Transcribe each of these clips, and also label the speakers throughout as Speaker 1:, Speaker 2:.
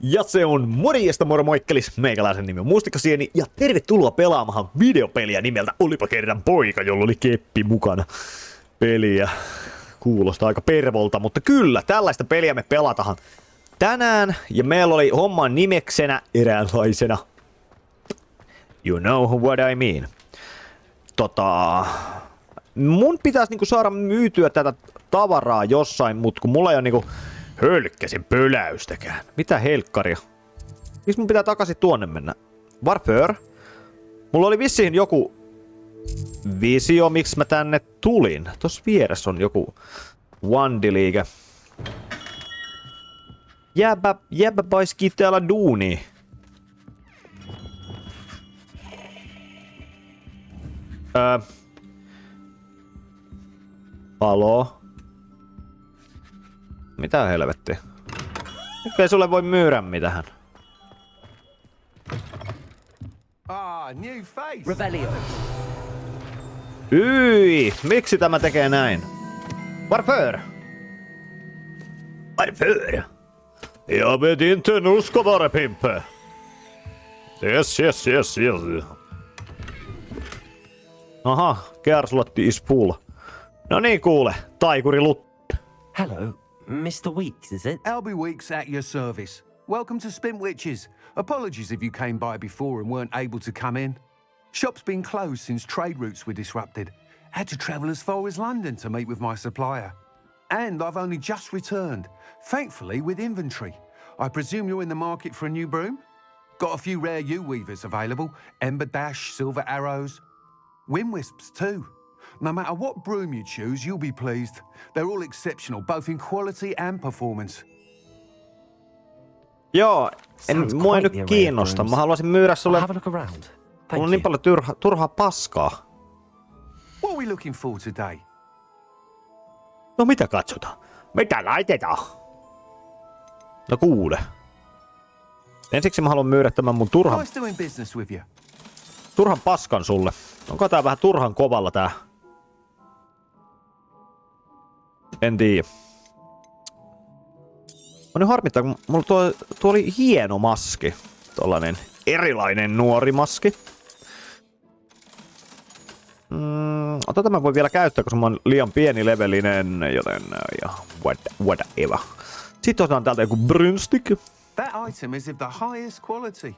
Speaker 1: Ja se on morjesta moro moikkelis, meikäläisen nimi on MustikkaSieni ja tervetuloa pelaamaan videopeliä nimeltä Olipa kerran poika, jolla oli keppi mukana. Peliä kuulostaa aika pervolta, mutta kyllä, tällaista peliä me pelataan tänään ja meillä oli homman nimeksenä eräänlaisena. You know what I mean. Mun pitäisi niinku saada myytyä tätä tavaraa jossain, mut kun mulla ei oo niinku hölkkäsin pöläystäkään. Mitä helkkaria? Miksi mun pitää takaisin tuonne mennä? Varför? Mulla oli vissiin joku visio, miksi mä tänne tulin. Tossa vieressä on joku Wandiliike. Jäbä paiskii täällä duuni. Haloo? Mitä helvettiä? Ei sulle voi myydä mitään.
Speaker 2: New face.
Speaker 3: Revelio.
Speaker 1: Miksi tämä tekee näin? Varför? Varför? Jag vet inte, nu ska vara pimpe. Yes. Aha, kärslotti is full. No niin kuule, taikuri Lutt.
Speaker 3: Hello, Mr. Weeks, is it?
Speaker 2: Albie Weeks at your service. Welcome to Spintwitches. Apologies if you came by before and weren't able to come in. Shop's been closed since trade routes were disrupted. Had to travel as far as London to meet with my supplier. And I've only just returned, thankfully with inventory. I presume you're in the market for a new broom? Got a few rare U-weavers available. Ember Dash, Silver Arrows. Wind Wisps too. No matter what broom you choose, you'll be pleased. They're all exceptional, both in quality and performance.
Speaker 1: Joo, mua ei nyt
Speaker 3: quite the
Speaker 1: kiinnosta.
Speaker 3: array of
Speaker 1: Mä haluaisin myydä sulle.
Speaker 3: Have a look around.
Speaker 1: Mulla
Speaker 3: Thank
Speaker 1: on niin
Speaker 3: you.
Speaker 1: paljon turhaa paskaa.
Speaker 2: What are we looking for today?
Speaker 1: No mitä katsotaan? Mitä laitetaan? No kuule. Ensiksi mä haluan myydä tämän mun
Speaker 2: Nice doing business with you.
Speaker 1: turhan paskan sulle. Onko tää vähän turhan kovalla tää? En tiedä. On nyt harmittaa, kun mulla tuo oli hieno maski. Tollanen erilainen nuori maski. Tota mä voin vielä käyttää, koska mä oon liian pieni levelinen, joten ja whatever. Sitten otetaan täältä joku broomstick.
Speaker 2: That item is of the highest quality.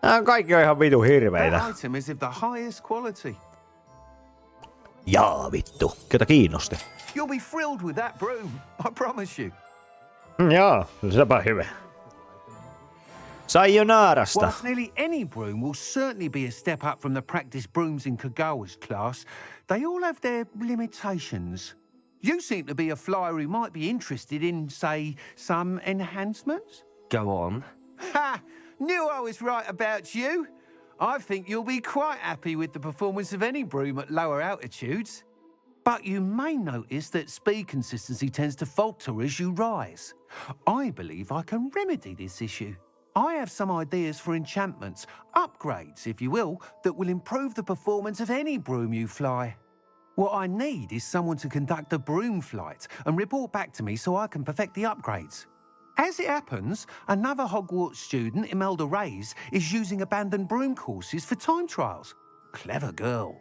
Speaker 1: Nää kaikki on ihan vitu hirveitä.
Speaker 2: That item is of the highest quality.
Speaker 1: Jaa vittu, ketä kiinnosti?
Speaker 2: You'll be thrilled with that broom, I promise you.
Speaker 1: Joo, sepä hyvä. Sayonarasta.
Speaker 2: Whilst nearly any broom will certainly be a step up from the practice brooms in Kagawa's class, they all have their limitations. You seem to be a flyer who might be interested in, say, some enhancements?
Speaker 3: Go on.
Speaker 2: Ha! Knew I was right about you. I think you'll be quite happy with the performance of any broom at lower altitudes. But you may notice that speed consistency tends to falter as you rise. I believe I can remedy this issue. I have some ideas for enchantments, upgrades, if you will, that will improve the performance of any broom you fly. What I need is someone to conduct a broom flight and report back to me so I can perfect the upgrades. As it happens, another Hogwarts student, Imelda Reyes, is using abandoned broom courses for time trials. Clever girl.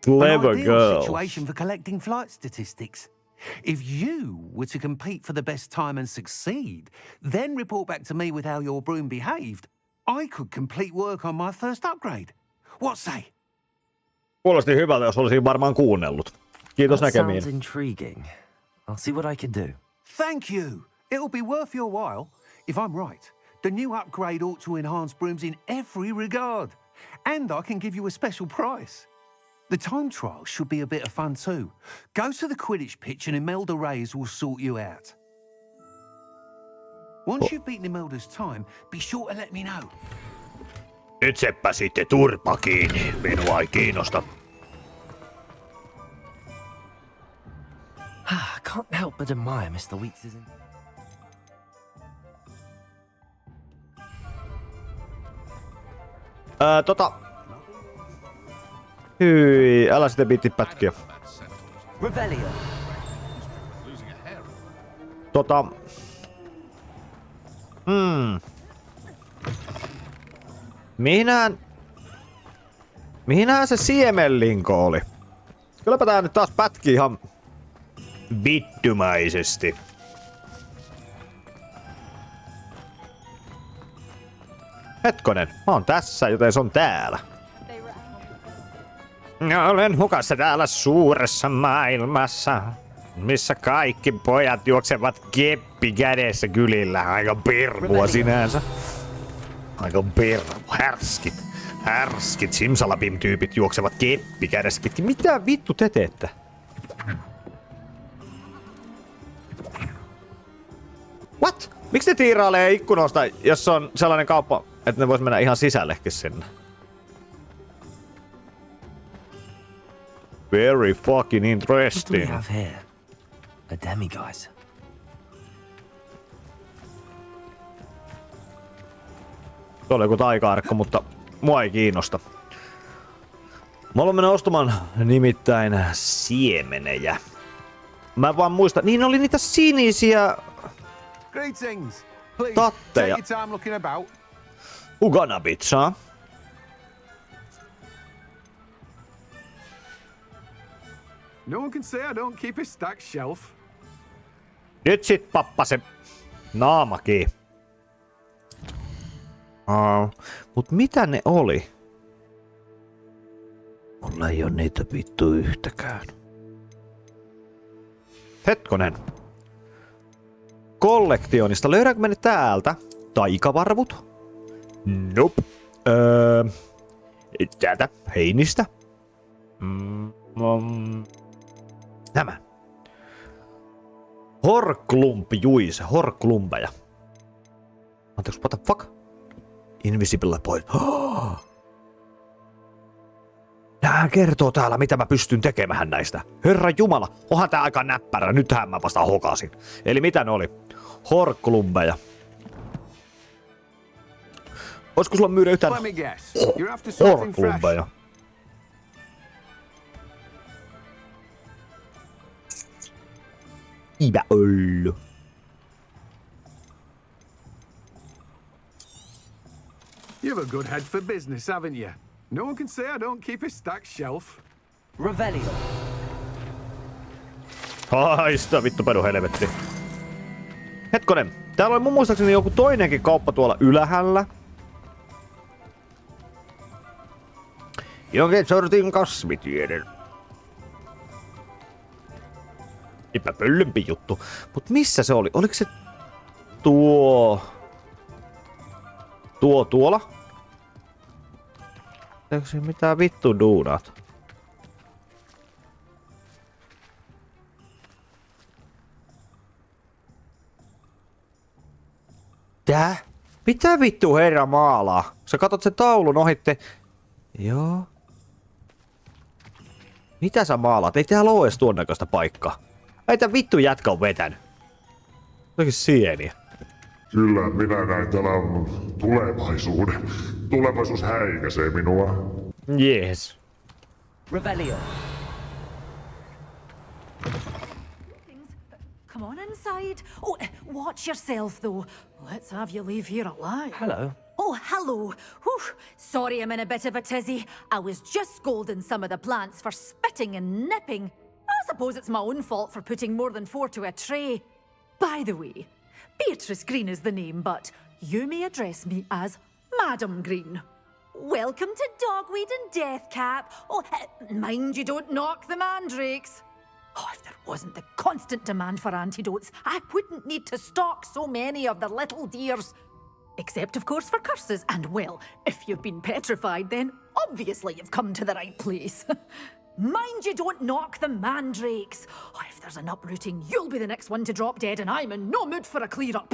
Speaker 1: Clever
Speaker 2: An ideal
Speaker 1: girl.
Speaker 2: situation for collecting flight statistics. If you were to compete for the best time and succeed, then report back to me with how your broom behaved, I could complete work on my first upgrade. What say?
Speaker 1: Kuulosti hyvältä, jos olisin varmaan kuunnellut. Kiitos
Speaker 3: That
Speaker 1: näkemiin.
Speaker 3: sounds intriguing. I'll see what I can do.
Speaker 2: Thank you. It'll be worth your while. If I'm right, the new upgrade ought to enhance brooms in every regard. And I can give you a special price. The time trial should be a bit of fun too. Go to the Quidditch pitch and Imelda Reyes will sort you out. Once you've beaten Imelda's time, be sure to let me know.
Speaker 1: Nyt seppä sitten turpa kiinni. Minua ei kiinnosta.
Speaker 3: Can't help but admire Mr. Weeks'
Speaker 1: Hyi, älä sitten biitti pätkiä.
Speaker 3: Revelio.
Speaker 1: Mihinhän se siemenlinko oli? Kylläpä tää nyt taas pätkii ihan vittumaisesti. Hetkonen, mä oon tässä, joten se on täällä. Olen hukassa täällä suuressa maailmassa, missä kaikki pojat juoksevat keppi kädessä kylillä. Aika pirvua sinänsä. Aika pirvu, härskit simsalabim-tyypit juoksevat keppi kädessä pitkin. Mitä vittu te teette? What? Miksi ne tiirailee ikkunoista, jos on sellainen kauppa, että ne vois mennä ihan sisällekin sinne? Very fucking
Speaker 3: What do we
Speaker 1: interesting.
Speaker 3: have here? A demiguise.
Speaker 1: Se oli joku taika-arkku, mutta mua ei kiinnosta. Mä olen mennyt ostamaan nimittäin siemenejä. Mä vaan muistan, niin oli niitä sinisiä
Speaker 2: Greetings. Please,
Speaker 1: tatteja.
Speaker 2: take your time looking about.
Speaker 1: Ugana pizzaa.
Speaker 2: No one can say I don't keep a stacked shelf.
Speaker 1: Nyt sit pappa se naamaki. Mut mitä ne oli? Mulla ei oo niitä vittu yhtäkään. Hetkonen. Kollektionista löydäänkö me ne täältä? Taikavarvut? Nope. Täältä heinistä. Nämä. Horklumpijuise, horklumpeja. Anteeksi, what the fuck? Invisible point. Näähän kertoo täällä, mitä mä pystyn tekemään näistä. Herra Jumala, onhan tää aika näppärä. Nythän mä vasta hokasin. Eli mitä ne oli? Horklumpeja. Olisiko sulla myydä yhtään
Speaker 2: Let me guess. You're after something fresh.
Speaker 1: horklumpeja? Ivä ölly.
Speaker 2: You've a good head for business, haven't you? No one can say I don't keep a stacked shelf.
Speaker 3: Revelio.
Speaker 1: Haista vittu pedu helvetti. Hetkonen, täällä oli mun muistaakseni joku toinenkin kauppa tuolla ylhäällä. Jonkin sortin kasvitieden. Epäpöllömpi juttu. Mut missä se oli? Oliko se tuolla? Eikö se mitään vittu duunat? Tää? Mitä vittu herra maalaa? Sä katot sen taulun ohitte. Joo. Mitä sä maalaat? Ei täällä oo edes tuon näköistä paikkaa. Ei tää vittu jätkä on vetänyt. Jokin sieniä.
Speaker 4: Kyllä minä näen täällä tulevaisuuden. Tulevaisuus häikäisee minua.
Speaker 1: Jees.
Speaker 3: Revelio.
Speaker 5: Come on inside. Oh, watch yourself, though. Let's have you leave here alive.
Speaker 3: Hello.
Speaker 5: Oh, hello. Whew. Sorry I'm in a bit of a tizzy. I was just scolding some of the plants for spitting and nipping. I suppose it's my own fault for putting more than 4 to a tray. By the way, Beatrice Green is the name, but you may address me as Madam Green. Welcome to Dogweed and Deathcap. Oh, mind you don't knock the mandrakes. Oh, if there wasn't the constant demand for antidotes, I wouldn't need to stock so many of the little dears. Except, of course, for curses. And, well, if you've been petrified, then obviously you've come to the right place. Mind you don't knock the mandrakes. Oh, if there's an uprooting, you'll be the next one to drop dead, and I'm in no mood for a clear-up.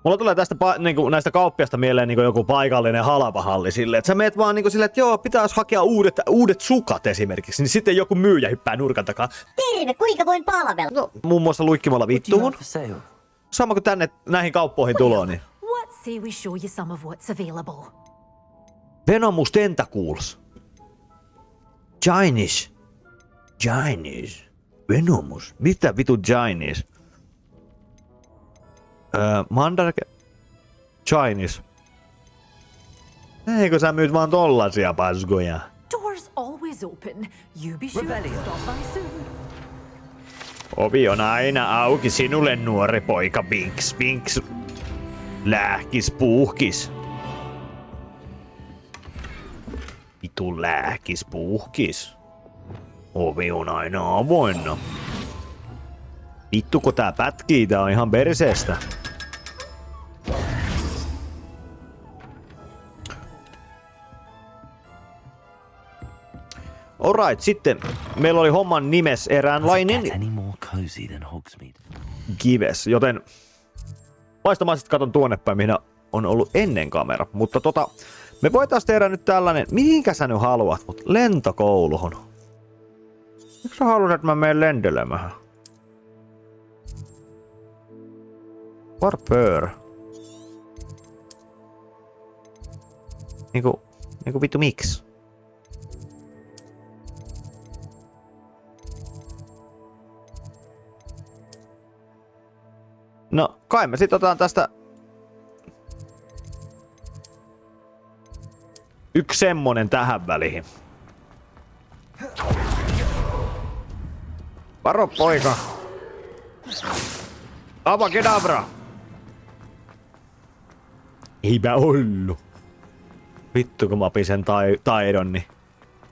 Speaker 1: Mulla tulee tästä niinku, näistä kauppiasta mieleen niinku joku paikallinen halpahalli silleen, että sä meet vaan niinku silleen, että joo, pitäis hakea uudet sukat esimerkiksi, niin sitten joku myyjä hyppää nurkan takaa.
Speaker 6: Terve, kuinka voin palvella?
Speaker 1: No, muun muassa luikkimalla
Speaker 3: What do you
Speaker 1: vittuun.
Speaker 3: have for sale?
Speaker 1: Sama kuin tänne näihin kauppoihin tuloon, niin.
Speaker 5: What say we show you some of what's available?
Speaker 1: Venomous Tentacles. Chinese. Venomus? Mitä vitu Chinese? Mandarake... Chinese. Eikö sä myyt vaan tollasia paskoja?
Speaker 5: Doors always open. You be sure to
Speaker 3: Revelio.
Speaker 5: stop by soon.
Speaker 1: Ovi on aina auki sinulle, nuori poika. Binks, binks. Lähkis, puhkis. Vitu lähkis, puhkis. Ovi on aina avoinna. Vittu, kun tää pätkii, tää on ihan perseestä. Alright, sitten meillä oli homman nimes eräänlainen
Speaker 3: Any more cozy than Hogsmeade?
Speaker 1: Gives, joten paistamaisesti katon tuonne päin, mihin on ollut ennen kamera. Mutta me voitais tehdä nyt tällainen, mihinkä sä nyt haluat, mut lentokouluhun. Miksi sä haluat, että mä menen lentelemään? Warpeur. Niinku vittu miksi? No, kai me sit otetaan tästä yksi semmonen tähän väliin. Varo poika. Abacadabra. Eipä ollu. Vittu kun mä opin sen taidon, niin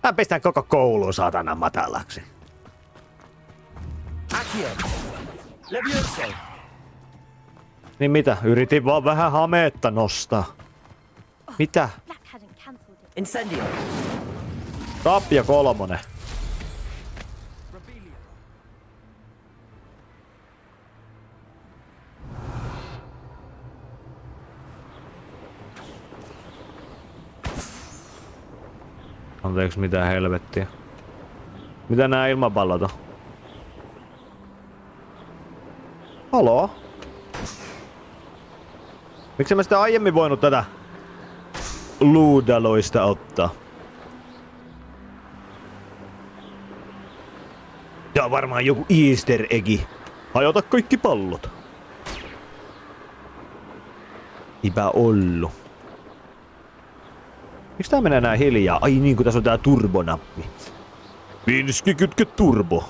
Speaker 1: mä pistän koko kouluun saatana matalaksi.
Speaker 3: Accio. Levioso.
Speaker 1: Niin mitä? Yritin vaan vähän hameetta nostaa. Mitä?
Speaker 3: Incendio.
Speaker 1: Tapia 3. Anteeksi, mitä helvettiä. Mitä nää ilmapallot on? Haloo? Miksi mä sitä aiemmin voinut tätä luudaloista ottaa? Tää on varmaan joku easter eggi. Hajota kaikki pallot. Eipä ollu. Miksi tää menee näin hiljaa? Ai niin, kun tässä on tää turbonappi. Pinski kytke turbo.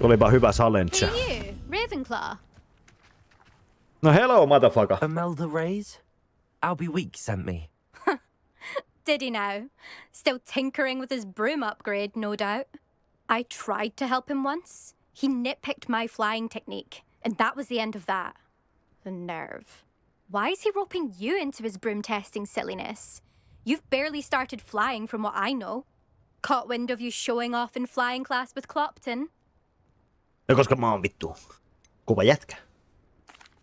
Speaker 1: Olipa hyvä challenge.
Speaker 7: You, Ravenclaw.
Speaker 1: No hello, motherfucker.
Speaker 3: Imelda Reyes? Albie Week sent me.
Speaker 7: Did he now? Still tinkering with his broom upgrade, no doubt. I tried to help him once. He nitpicked my flying technique, and that was the end of that. The nerve. Why is he roping you into his broom testing silliness? You've barely started flying from what I know. Caught wind of you showing off in flying class with Clopton.
Speaker 1: No koska mä oon vittu kova jätkä.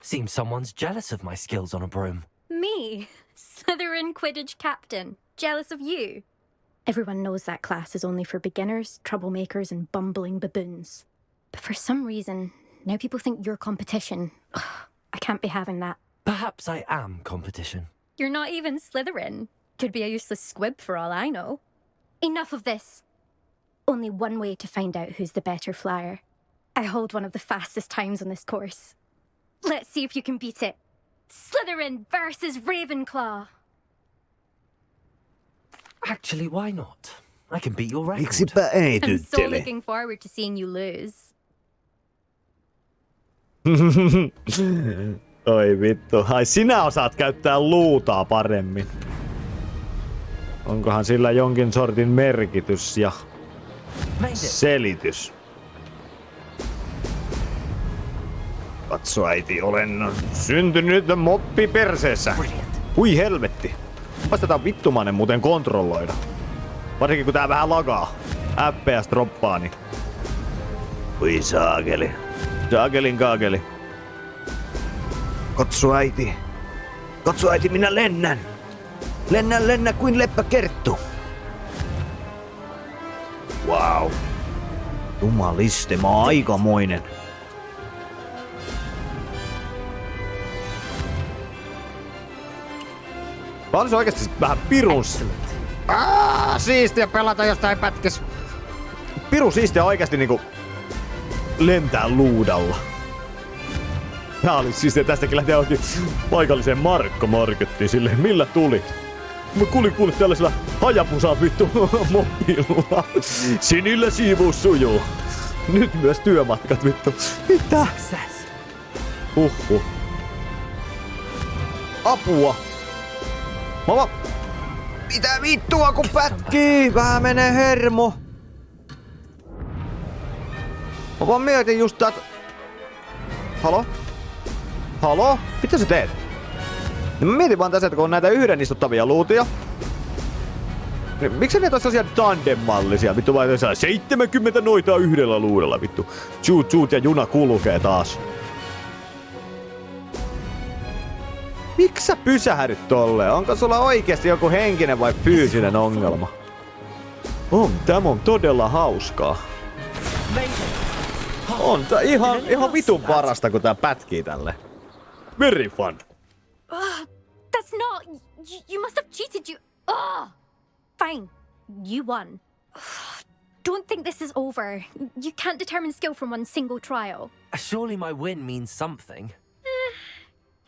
Speaker 3: Seems someone's jealous of my skills on a broom.
Speaker 7: Me, Slytherin Quidditch captain, jealous of you. Everyone knows that class is only for beginners, troublemakers, and bumbling baboons. But for some reason, now people think you're competition. Ugh, I can't be having that.
Speaker 3: Perhaps I am competition.
Speaker 7: You're not even Slytherin. Could be a useless squib for all I know. Enough of this. Only one way to find out who's the better flyer. I hold one of the fastest times on this course. Let's see if you can beat it. Slytherin versus Ravenclaw.
Speaker 3: Actually, why not? I can beat your record.
Speaker 1: Miksipä ei
Speaker 7: I'm so
Speaker 1: tyttele.
Speaker 7: looking forward to seeing you lose.
Speaker 1: Oi vittu. Ai sinä osaat käyttää luutaa paremmin. Onkohan sillä jonkin sortin merkitys ja
Speaker 3: Made it.
Speaker 1: selitys? Katso äiti, olen syntynyt moppi perseessä. Hui helvetti. Vastataan vittumainen muuten kontrolloida. Varsinkin kun tää vähän lagaa. FPS droppaa, niin... Ui saakeli. Saakelin kaakeli. Katso äiti. Katso äiti, minä lennän. Lennä kuin leppäkerttu. Wow. Jumaliste, mä oon aikamoinen. Mä olisin oikeesti vähän siistiä pelata jostain pätkäs. Pirun siistiä oikeesti niinku lentää luudalla. Tää oli siistiä, tästäkin lähtee oikein paikalliseen Markettiin silleen, millä tulit? Mä kuulin tällaisella Hajabusan vittu mobiilulla. Sinillä siivous sujuu. Nyt myös työmatkat vittu. Mitä? Apua. Mitä vittua kun pätkii? Vähän menee hermo. Mä vaan mietin just tät... Halo? Mitä sä teet? Niin mä mietin vaan tässä, että kun on näitä yhden istuttavia luutia. Niin miksi ne sellaisia tandem-mallisia? Vittu vai 70 noitaa yhdellä luudella vittu. Tsuut ja juna kulkee taas. Miksi sä pysähdyt tolleen? Onko sulla oikeesti joku henkinen vai fyysinen ongelma? Tämä on todella hauskaa. On tää ihan vitun parasta, kun tää pätkii tälle. Very fun.
Speaker 7: That's not... You must have cheated, Fine. You won. Don't think this is over. You can't determine skill from one single trial.
Speaker 3: Surely my win means something.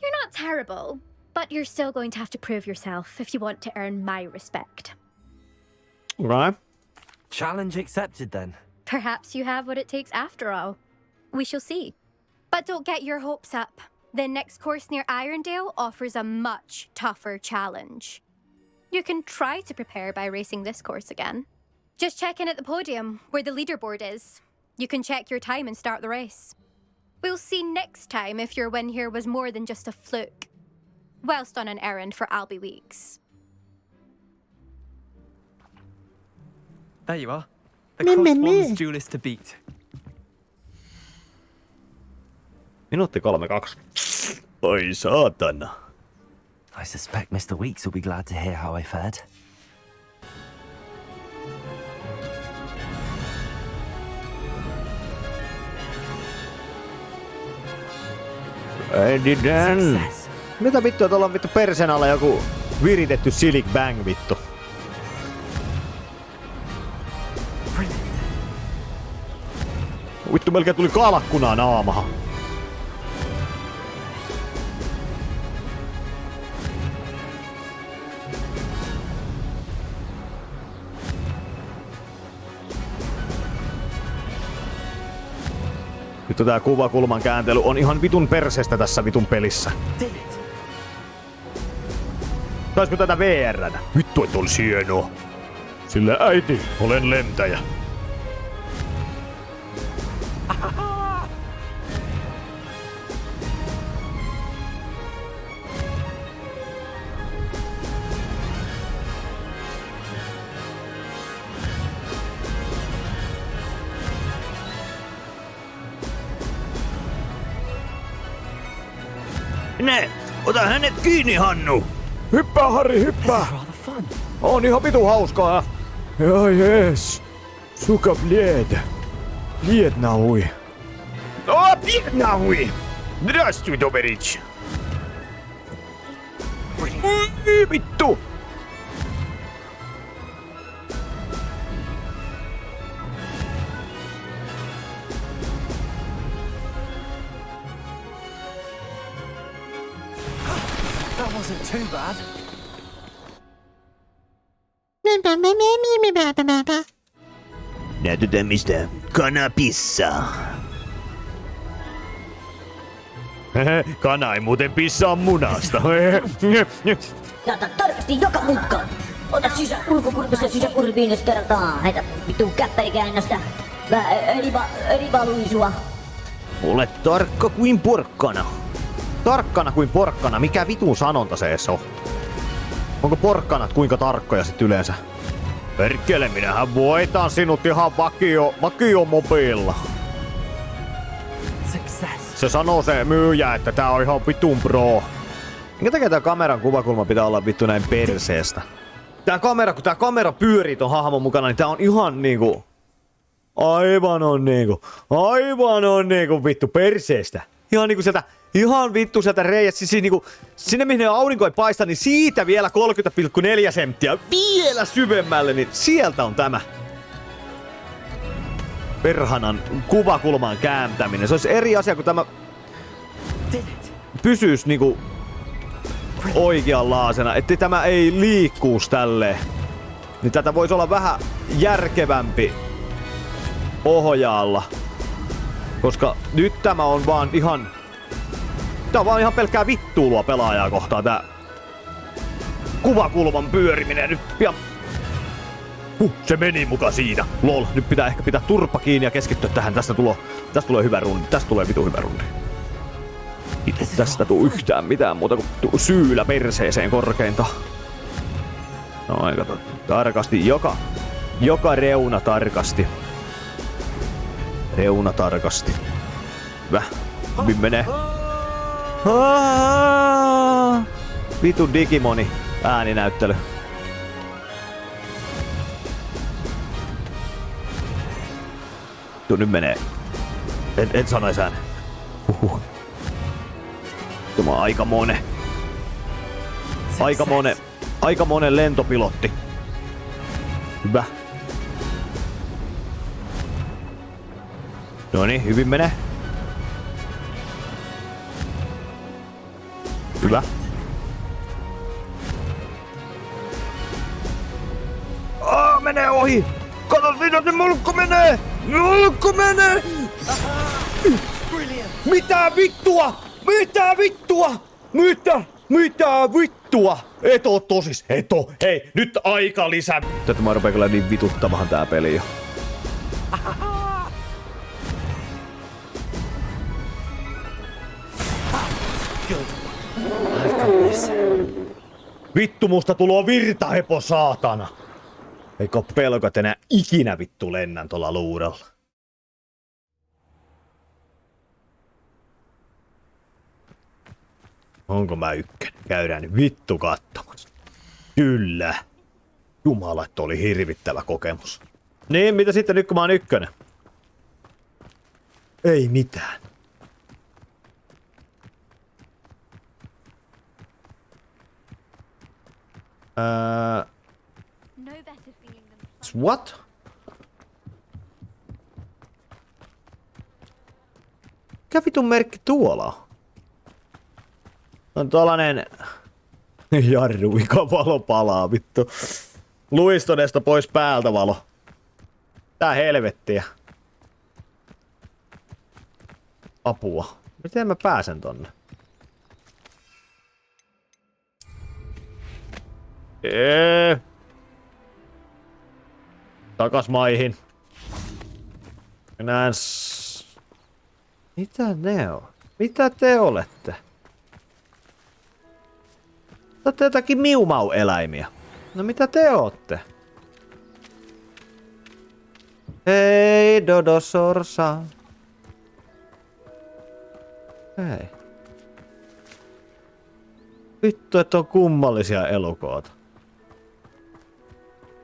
Speaker 7: You're not terrible, but you're still going to have to prove yourself if you want to earn my respect.
Speaker 1: Right.
Speaker 3: Challenge accepted then.
Speaker 7: Perhaps you have what it takes after all. We shall see. But don't get your hopes up. The next course near Irondale offers a much tougher challenge. You can try to prepare by racing this course again. Just check in at the podium, where the leaderboard is. You can check your time and start the race. We'll see next time if your win here was more than just a fluke. Whilst on an errand for Albie Weeks.
Speaker 8: There you are. The cross-one's duelist to beat.
Speaker 1: Minuutti 3-2. Oi saatana.
Speaker 3: I suspect Mr. Weeks will be glad to hear how I fared.
Speaker 1: Ediden. Mitä vittua, tuolla on vittu perseen alla joku viritetty Silic Bang vittu. Vittu melkein tuli kalkkuna naamahan. Vittu tää kuvakulman kääntely on ihan vitun perseestä tässä vitun pelissä. Taisko tätä VR:nä? Vittu et olisi hienoa. Sillä äiti, olen lentäjä. Ne! Ota hänet kiinni, Hannu! Hyppää, Harri, hyppää! On ihan vitu hauskaa! Ja jees! Suka blied! Blied nahui! Blied nahui! Здравствуй, Доберич! Vittu!
Speaker 3: That wasn't too bad.
Speaker 1: Näytetään mistä kana pissaa. Kana ei muuten pissaa munasta.
Speaker 6: Jata tarkasti joka mutkaan. Ota ulkokurvista sisäkurviin ja sterataan. Heitä vittu käppärikäännöstä. Vähän ölivaluisua.
Speaker 1: Ole tarkka kuin porkkana. Tarkkana kuin porkkana. Mikä vitun sanonta se ees on? Onko porkkanat kuinka tarkkoja sit yleensä? Perkele, minähän voitan sinut ihan vakio mobiilla. Se sanoo se myyjä, että tää on ihan vitun pro. Minkä takia tää kameran kuvakulma pitää olla vittu näin perseestä? Kun tää kamera pyörii ton hahmon mukana, niin tää on ihan niinku... Aivan on niinku vittu perseestä. Ihan niinku sieltä Ihan vittu sieltä reiät. Siis niinku, sinne mihin aurinko ei paista, niin siitä vielä 30,4 senttiä vielä syvemmälle, niin sieltä on tämä. Perhanan kuvakulman kääntäminen. Se olisi eri asia, kun tämä pysyisi niinku oikeanlaasena, ettei tämä ei liikkuus tälleen. Niin tätä voisi olla vähän järkevämpi ohjaalla. Koska nyt tämä on vaan ihan... Tää on vaan ihan pelkkää vittuilua pelaajaa kohtaan tää kuvakulman pyöriminen. Nyt pian... se meni muka siinä. Lol, nyt pitää ehkä pitää turpa kiinni ja keskittyä tähän. Tästä tulee hyvä rundi. Tästä tulee vitu hyvä rundi. Tästä tuu yhtään mitään muuta kuin syylä perseeseen korkeinta. No kato, tarkasti. Joka reuna tarkasti. Reuna tarkasti. Hyvä. Hyvin menee. Vitu Digimoni. Ääninäyttely. Nyt menee. En sanois äänen. Tämä on aikamonen lentopilotti. Hyvä. Noniin, hyvin menee. Hyvä. Menee ohi! Kato siinä, se mulkku menee! Mulkku menee! Mitä vittua? Mitä vittua? Mitä vittua? Et oo tosis, et oo. Hei, nyt aika lisää. Tätä mä rupeen kyllä niin vituttamahan tää peli jo. Vittu musta tuloo virtahepo saatana. Eikö oo pelko, et enää ikinä vittu lennän tuolla luuralla. Onko mä ykkönen? Käydään nyt vittu katsomassa. Kyllä. Jumala, että oli hirvittävä kokemus. Niin, mitä sitten nyt kun mä oon ykkönen? Ei mitään. What? Mikä vitun merkki tuolla on? On tollanen... Jarru, mikä valo palaa vittu. Luistonesta pois päältä valo. Tää helvettiä. Apua. Miten mä pääsen tonne? Takas maihin. Enää... Mitä ne on? Mitä te olette? Te olette jotakin miumau-eläimiä. No mitä te ootte? Hei Dodo Sorsa. Hei. Vittu, että on kummallisia elukoita.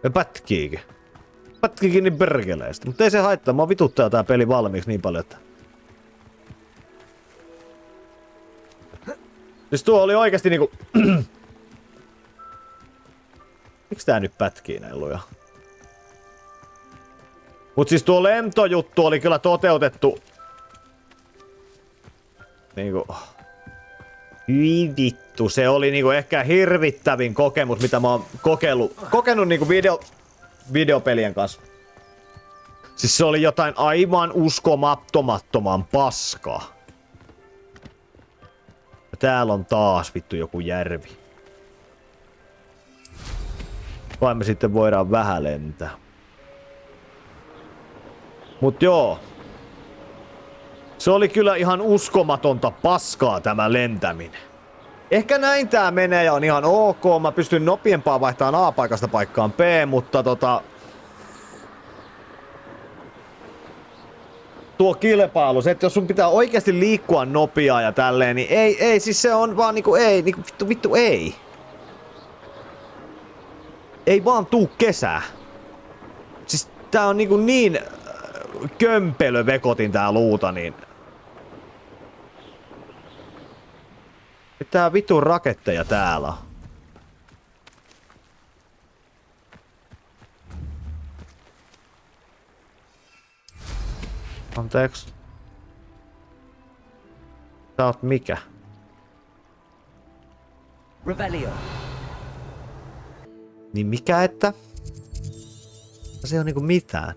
Speaker 1: Ja pätkiikin. Pätkiikin niin perkeleesti. Mutta ei se haittaa, mä vituttaa tää peli valmiiksi niin paljon, että... Siis tuo oli oikeesti niinku... Miks tää nyt pätkii näin luja? Mut siis tuo lentojuttu oli kyllä toteutettu... Niinku... Hyi vittu, se oli niinku ehkä hirvittävin kokemus, mitä mä oon kokenut niinku videopelien kanssa. Siis se oli jotain aivan uskomattomattoman paskaa. Ja täällä on taas vittu joku järvi. Vai me sitten voidaan vähän lentää. Mut joo. Se oli kyllä ihan uskomatonta paskaa tämä lentäminen. Ehkä näin tää menee ja on ihan ok. Mä pystyn nopeampaa vaihtamaan A-paikasta paikkaan B, mutta tuo kilpailu, se, että jos sun pitää oikeasti liikkua nopeaa ja tälleen, niin ei, siis se on vaan niinku ei, niinku vittu ei. Ei vaan tuu kesää. Siis tää on niinku niin kömpelö vekotin tää luuta, niin... Mitä vitun raketteja täällä on? Anteeksi. Sä oot mikä?
Speaker 3: Revelio.
Speaker 1: Niin mikä että? Se on niinku mitään.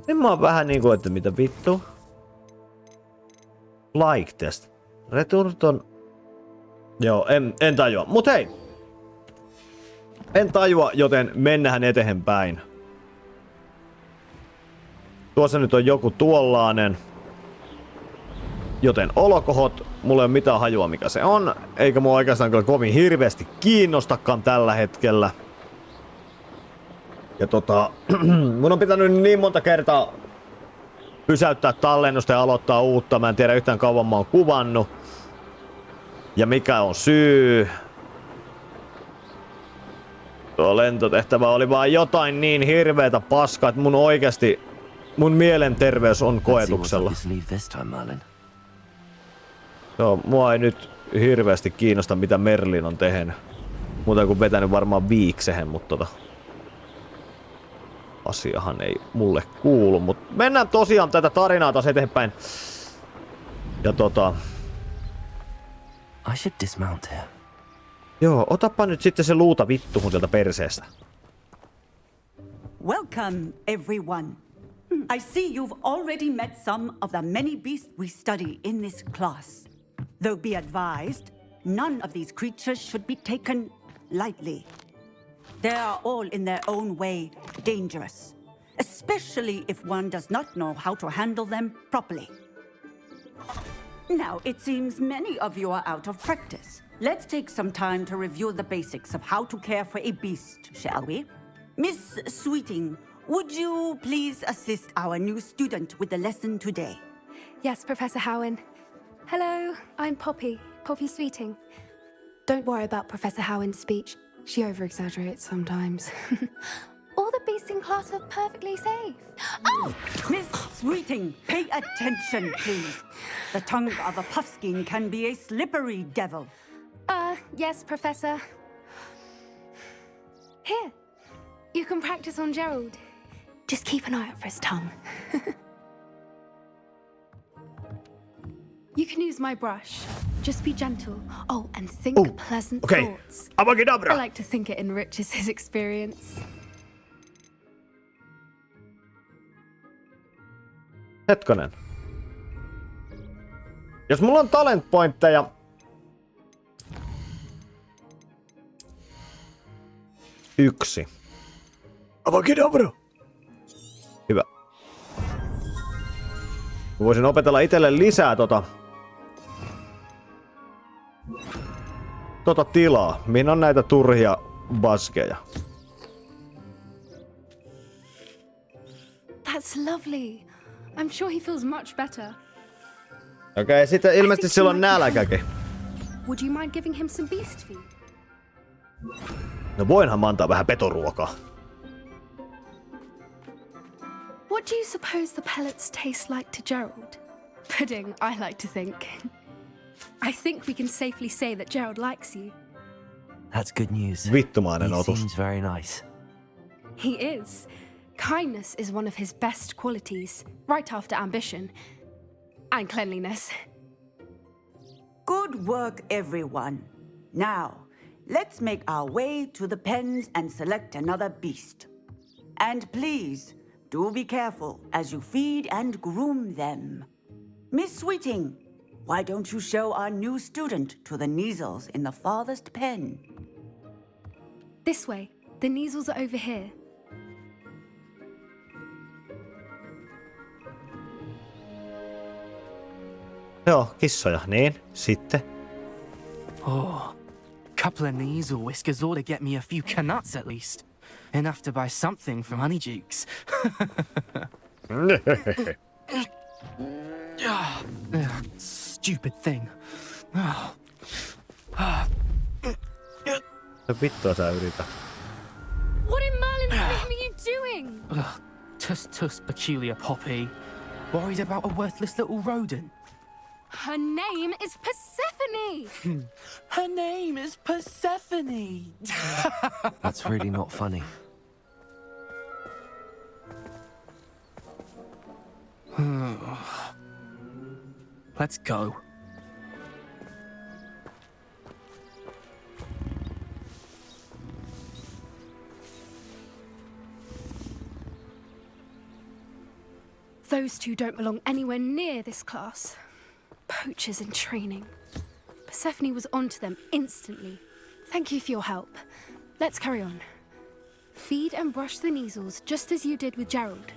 Speaker 1: Nyt mä oon vähän niinku, että mitä vittu. Like test. Return on... Joo, en tajua. Mut hei! En tajua, joten mennään eteenpäin. Tuossa nyt on joku tuollainen. Joten olkohot, mulla ei ole mitään hajua mikä se on. Eikä mua oikeastaan kyllä kovin hirveästi kiinnostakaan tällä hetkellä. Ja mun on pitänyt niin monta kertaa pysäyttää tallennusta ja aloittaa uutta. Mä en tiedä yhtään kauan mä oon kuvannut. Ja mikä on syy? Tuo lentotehtävä oli vaan jotain niin hirveetä paskaa, että mun oikeesti mun mielenterveys on koetuksella. Joo, mua ei nyt hirveästi kiinnosta mitä Merlin on tehnyt. Muuten kuin vetänyt varmaan viiksehen, mutta asiahan ei mulle kuulu. Mut mennään tosiaan tätä tarinaa taas eteenpäin. Ja
Speaker 3: I should dismount here.
Speaker 1: Joo, otappa nyt sitten se luuta vittuhun sieltä perseestä.
Speaker 9: Welcome, everyone. I see you've already met some of the many beasts we study in this class. Though be advised, none of these creatures should be taken lightly. They are all in their own way dangerous, especially if one does not know how to handle them properly. Now, it seems many of you are out of practice. Let's take some time to review the basics of how to care for a beast, shall we? Miss Sweeting, would you please assist our new student with the lesson today?
Speaker 10: Yes, Professor Howen. Hello, I'm Poppy Sweeting. Don't worry about Professor Howen's speech. She over-exaggerates sometimes. All the beasts in class are perfectly safe.
Speaker 9: Oh! Miss Sweeting, pay attention, please. The tongue of a puffskein can be a slippery devil.
Speaker 10: Yes, Professor. Here, you can practice on Gerald. Just keep an eye out for his tongue. You can use my brush. Just be gentle. Oh, and think pleasant thoughts.
Speaker 1: Abacadabra.
Speaker 10: I like to think it enriches his experience.
Speaker 1: Hetkonen. Jos mulla on talent pointteja... Yksi. Abacadabra. Hyvä. Voisin opetella itselle lisää tilaa, mihin on näitä turhia baskeja.
Speaker 10: That's lovely. I'm sure he feels much better.
Speaker 1: Okei, sitten ilmeisesti sillä on nälkäkin.
Speaker 10: Would you mind giving him some beast feed?
Speaker 1: No voinhan mä antaa vähän petoruokaa.
Speaker 10: What do you suppose the pellets taste like to Gerald? Pudding, I like to think. I think we can safely say that Gerald likes you.
Speaker 3: That's good news.
Speaker 1: Vittumainen otus.
Speaker 3: He seems very nice.
Speaker 10: He is. Kindness is one of his best qualities, right after ambition. And cleanliness.
Speaker 9: Good work, everyone. Now, let's make our way to the pens and select another beast. And please, do be careful as you feed and groom them. Miss Sweeting, why don't you show our new student to the Neasels in the farthest pen?
Speaker 10: This way. The Neasels are over here.
Speaker 1: Joo, kissoja. Niin, sitten.
Speaker 8: Oh, couple of Neasel whiskers ought to get me a few canuts at least. Enough to buy something from Honeydukes. Stupid thing.
Speaker 1: No vittua sä yritä.
Speaker 10: What in Merlin's name are you doing?
Speaker 8: Tuss, peculiar Poppy. Worried about a worthless little rodent?
Speaker 10: Her name is Persephone!
Speaker 8: Her name is Persephone!
Speaker 3: That's really not funny.
Speaker 8: Let's go.
Speaker 10: Those two don't belong anywhere near this class. Poachers in training. Persephone was onto them instantly. Thank you for your help. Let's carry on. Feed and brush the measles just as you did with Gerald.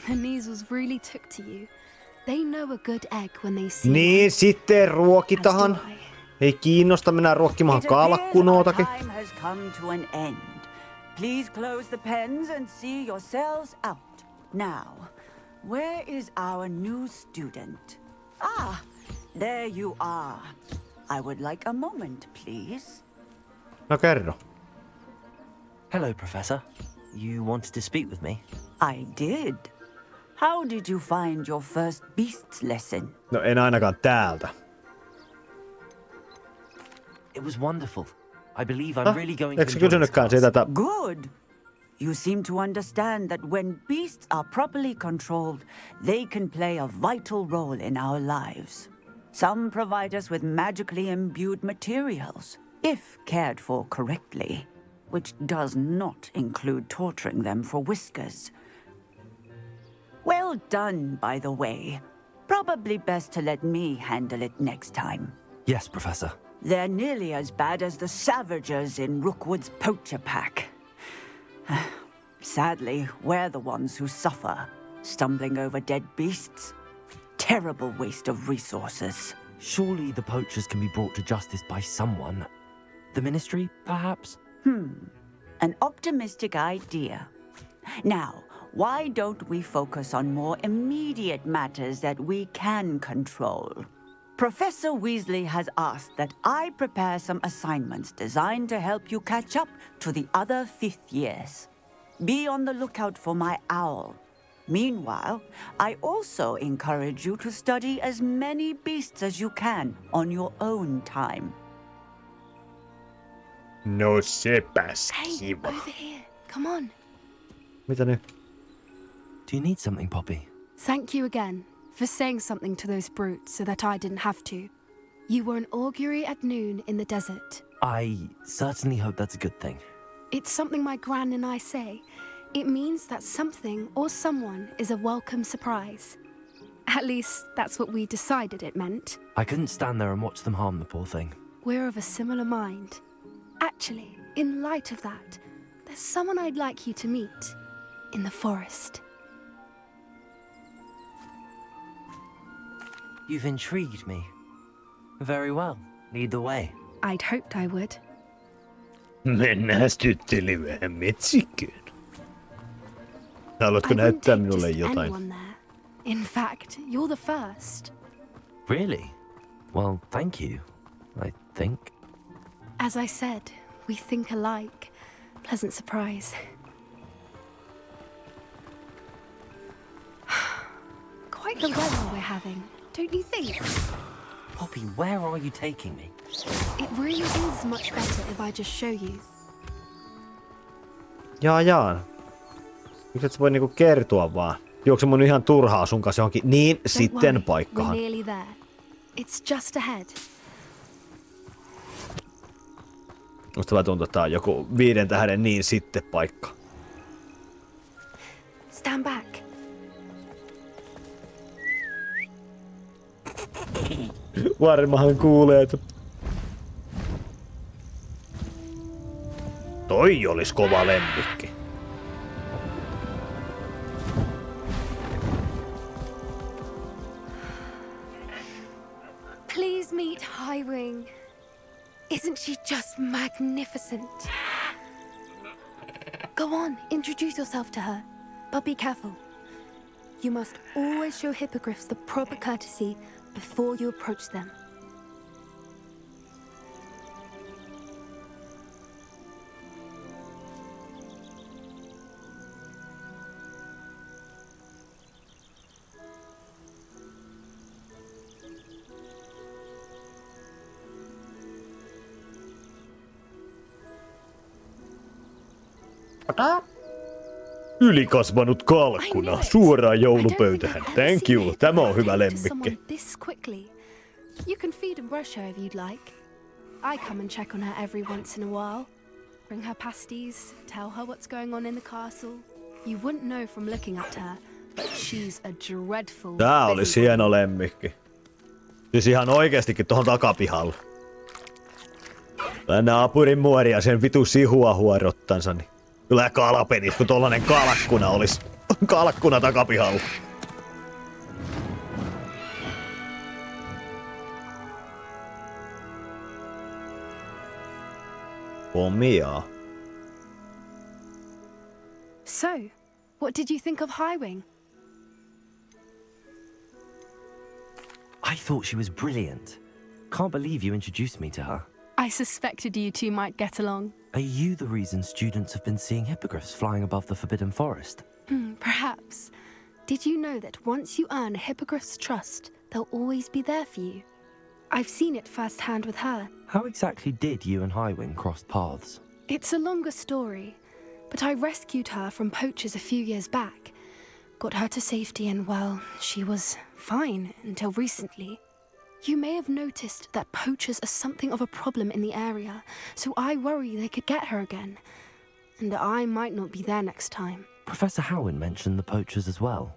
Speaker 10: The measles really took to you. They know a good egg when they see
Speaker 1: Niin, sitten ruokitahan. Ei kiinnosta mennä ruokkimaan kalkkunootakin.
Speaker 9: Time has come to an end. Please close the pens and see yourselves out. Now, where is our new student? Ah, there you are. I would like a moment, please.
Speaker 1: No kerro.
Speaker 3: Hello, Professor. You wanted to speak with me?
Speaker 9: I did. How did you find your first beasts lesson?
Speaker 1: No en ainakaan täältä.
Speaker 3: It was wonderful. I believe I'm really going to
Speaker 1: Eikö sä
Speaker 3: enjoy this
Speaker 1: kysynytkään
Speaker 3: class.
Speaker 1: sitä,
Speaker 9: Good. You seem to understand that when beasts are properly controlled, they can play a vital role in our lives. Some provide us with magically imbued materials, if cared for correctly, which does not include torturing them for whiskers. Well done, by the way. Probably best to let me handle it next time.
Speaker 3: Yes, Professor.
Speaker 9: They're nearly as bad as the Savagers in Rookwood's poacher pack. Sadly, we're the ones who suffer, stumbling over dead beasts. Terrible waste of resources.
Speaker 3: Surely the poachers can be brought to justice by someone. The Ministry, perhaps?
Speaker 9: An optimistic idea. Now, why don't we focus on more immediate matters that we can control? Professor Weasley has asked that I prepare some assignments designed to help you catch up to the other fifth years. Be on the lookout for my owl. Meanwhile, I also encourage you to study as many beasts as you can on your own time.
Speaker 1: No sepäs
Speaker 10: Hey,
Speaker 1: kiva.
Speaker 10: over here. Come on.
Speaker 1: Mitä nyt?
Speaker 3: Do you need something, Poppy?
Speaker 10: Thank you again for saying something to those brutes so that I didn't have to. You were an augury at noon in the desert.
Speaker 3: I certainly hope that's a good thing.
Speaker 10: It's something my gran and I say. It means that something or someone is a welcome surprise. At least, that's what we decided it meant.
Speaker 3: I couldn't stand there and watch them harm the poor thing.
Speaker 10: We're of a similar mind. Actually, in light of that, there's someone I'd like you to meet in the forest.
Speaker 3: You've intrigued me. Very well. Lead the way.
Speaker 10: I'd hoped I would.
Speaker 1: Mennään tytteli vähän metsikköön. Haluatko
Speaker 10: I wouldn't
Speaker 1: näyttää
Speaker 10: take
Speaker 1: minulle
Speaker 10: just
Speaker 1: jotain?
Speaker 10: anyone there. In fact, you're the first.
Speaker 3: Really? Well, thank you. I think.
Speaker 10: As I said, we think alike. Pleasant surprise. Quite the weather we're having, don't you think?
Speaker 3: Poppy, where are you taking me?
Speaker 10: It really is much better if I just show you.
Speaker 1: Jaa. Miksi et sä voi niinku kertoa vaan? Juokse mun ihan turhaa sun kanssa johonkin niin
Speaker 10: Don't
Speaker 1: sitten
Speaker 10: worry,
Speaker 1: paikkaan.
Speaker 10: we're nearly there. It's just ahead.
Speaker 1: Musta vaan tuntuu, että tää on joku 5 tähden niin sitten paikka.
Speaker 10: Stand back.
Speaker 1: Varmahan kuulee, että... Toi olis kova lemmikki.
Speaker 10: Please meet Highwing. Isn't she just magnificent? Go on, introduce yourself to her. But be careful. You must always show hippogriffs the proper courtesy before you approach them.
Speaker 1: Ylikasvanut kalkkuna suoraan joulupöytähän. Thank you. Tämä on hyvä lemmikki.
Speaker 10: This quickly. You can feed and brush her if you'd like. I come and check on her every once in a while. Bring her pasties, tell her what's going on in the castle. You wouldn't know from looking at her, but she's a dreadful...
Speaker 1: Tää oli hieno lemmikki. Siis ihan oikeestikin tohon takapihalle. Tää naapurin muoria sen vitu sihua huorottansa, niin kyllä kalapenis, kun tollanen kalkkuna olis. Kalkkuna takapihalla. Omia.
Speaker 10: So, what did you think of Highwing?
Speaker 3: I thought she was brilliant. Can't believe you introduced me to her.
Speaker 10: I suspected you two might get along.
Speaker 3: Are you the reason students have been seeing hippogriffs flying above the Forbidden Forest?
Speaker 10: Perhaps. Did you know that once you earn a hippogriff's trust, they'll always be there for you? I've seen it firsthand with her.
Speaker 3: How exactly did you and Highwing cross paths?
Speaker 10: It's a longer story, but I rescued her from poachers a few years back. Got her to safety and, well, she was fine until recently. You may have noticed that poachers are something of a problem in the area, so I worry they could get her again. And I might not be there next time.
Speaker 3: Professor Howin mentioned the poachers as well.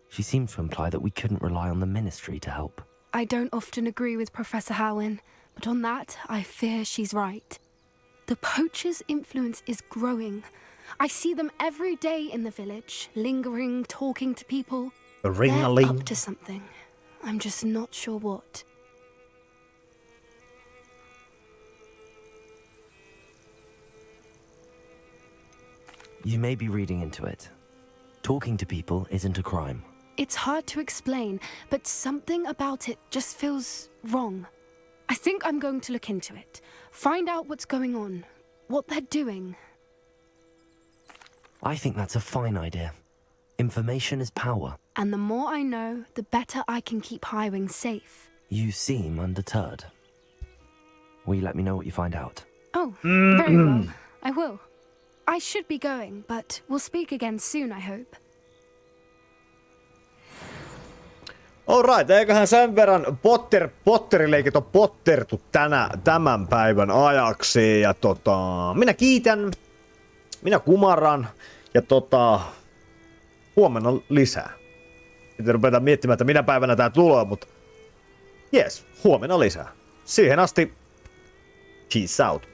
Speaker 3: She seemed to imply that we couldn't rely on the Ministry to help.
Speaker 10: I don't often agree with Professor Howin, but on that, I fear she's right. The poachers' influence is growing. I see them every day in the village, lingering, talking to people.
Speaker 1: Ring-a-ling.
Speaker 10: They're up to something. I'm just not sure what.
Speaker 3: You may be reading into it. Talking to people isn't a crime.
Speaker 10: It's hard to explain, but something about it just feels wrong. I think I'm going to look into it. Find out what's going on, what they're doing.
Speaker 3: I think that's a fine idea. Information is power.
Speaker 10: And the more I know, the better I can keep Highwing safe.
Speaker 3: You seem undeterred. Will you let me know what you find out?
Speaker 10: Oh, very well. I will. I should be going, but we'll speak again soon, I hope.
Speaker 1: Alright, eiköhän sen verran Potterileikit on pottertu tämän päivän ajaksi. Ja minä kiitän, minä kumarran ja huomenna lisää. Sitten rupeataan miettimään, että minä päivänä tää tulee, mutta jes, huomenna lisää. Siihen asti, peace out.